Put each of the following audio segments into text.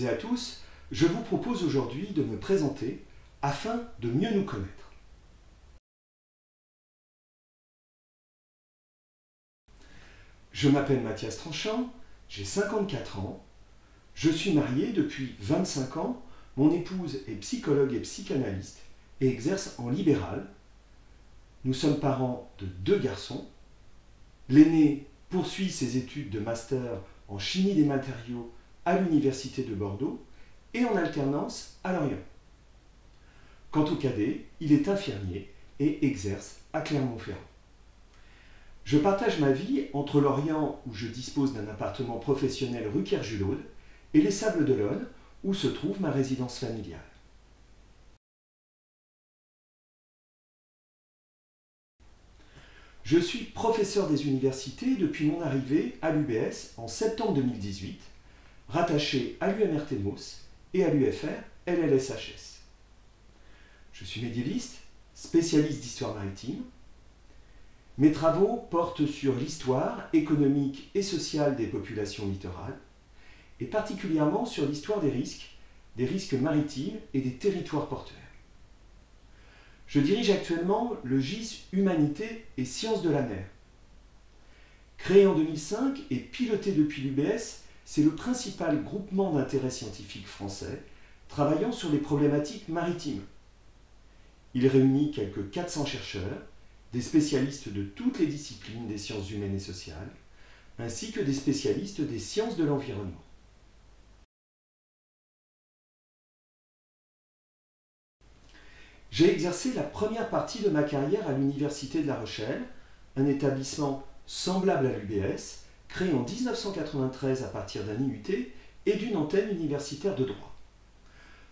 et à tous, je vous propose aujourd'hui de me présenter afin de mieux nous connaître. Je m'appelle Mathias Tranchant, j'ai 54 ans, je suis marié depuis 25 ans, mon épouse est psychologue et psychanalyste et exerce en libéral. Nous sommes parents de 2 garçons. L'aîné poursuit ses études de master en chimie des matériaux à l'Université de Bordeaux et en alternance à Lorient. Quant au cadet, il est infirmier et exerce à Clermont-Ferrand. Je partage ma vie entre Lorient, où je dispose d'un appartement professionnel rue Kerjulaude, et les Sables d'Olonne, où se trouve ma résidence familiale. Je suis professeur des universités depuis mon arrivée à l'UBS en septembre 2018, rattaché à l'UMRT Mos et à l'UFR LLSHS. Je suis médiéviste, spécialiste d'histoire maritime. Mes travaux portent sur l'histoire économique et sociale des populations littorales, et particulièrement sur l'histoire des risques maritimes et des territoires portuaires. Je dirige actuellement le GIS Humanité et Sciences de la mer. Créé en 2005 et piloté depuis l'UBS, c'est le principal groupement d'intérêt scientifique français travaillant sur les problématiques maritimes. Il réunit quelques 400 chercheurs, des spécialistes de toutes les disciplines des sciences humaines et sociales, ainsi que des spécialistes des sciences de l'environnement. J'ai exercé la première partie de ma carrière à l'Université de La Rochelle, un établissement semblable à l'UBS, créé en 1993 à partir d'un IUT et d'une antenne universitaire de droit.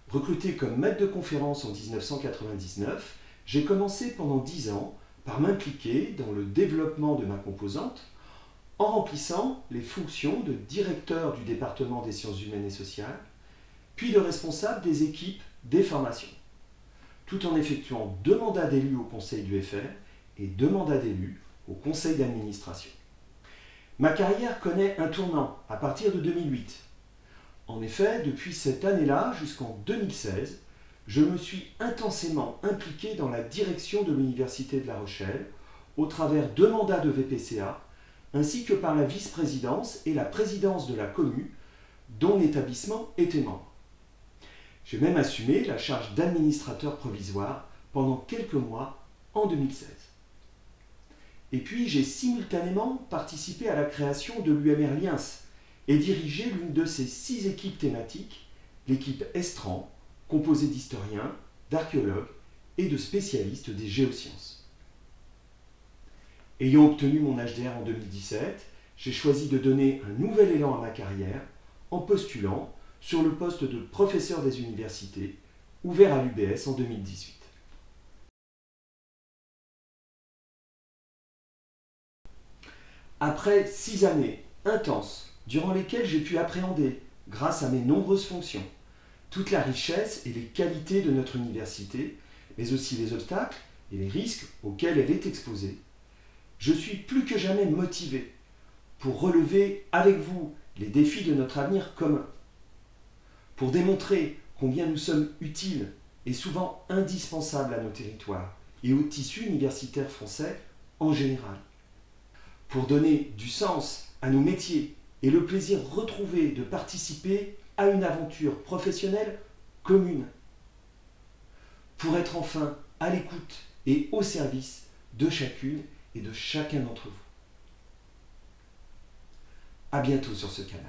Recruté comme maître de conférence en 1999, j'ai commencé pendant 10 ans par m'impliquer dans le développement de ma composante en remplissant les fonctions de directeur du département des sciences humaines et sociales, puis de responsable des équipes des formations, tout en effectuant 2 mandats d'élu au conseil du FR et 2 mandats d'élu au conseil d'administration. Ma carrière connaît un tournant à partir de 2008. En effet, depuis cette année-là jusqu'en 2016, je me suis intensément impliqué dans la direction de l'Université de La Rochelle au travers 2 mandats de VPCA ainsi que par la vice-présidence et la présidence de la commu dont l'établissement était membre. J'ai même assumé la charge d'administrateur provisoire pendant quelques mois en 2016. Et puis j'ai simultanément participé à la création de l'UMR Liens et dirigé l'une de ses 6 équipes thématiques, l'équipe Estran, composée d'historiens, d'archéologues et de spécialistes des géosciences. Ayant obtenu mon HDR en 2017, j'ai choisi de donner un nouvel élan à ma carrière en postulant sur le poste de professeur des universités, ouvert à l'UBS en 2018. Après 6 années intenses, durant lesquelles j'ai pu appréhender, grâce à mes nombreuses fonctions, toute la richesse et les qualités de notre université, mais aussi les obstacles et les risques auxquels elle est exposée, je suis plus que jamais motivé pour relever avec vous les défis de notre avenir commun, pour démontrer combien nous sommes utiles et souvent indispensables à nos territoires et au tissu universitaire français en général, pour donner du sens à nos métiers et le plaisir retrouvé de participer à une aventure professionnelle commune, pour être enfin à l'écoute et au service de chacune et de chacun d'entre vous. À bientôt sur ce canal.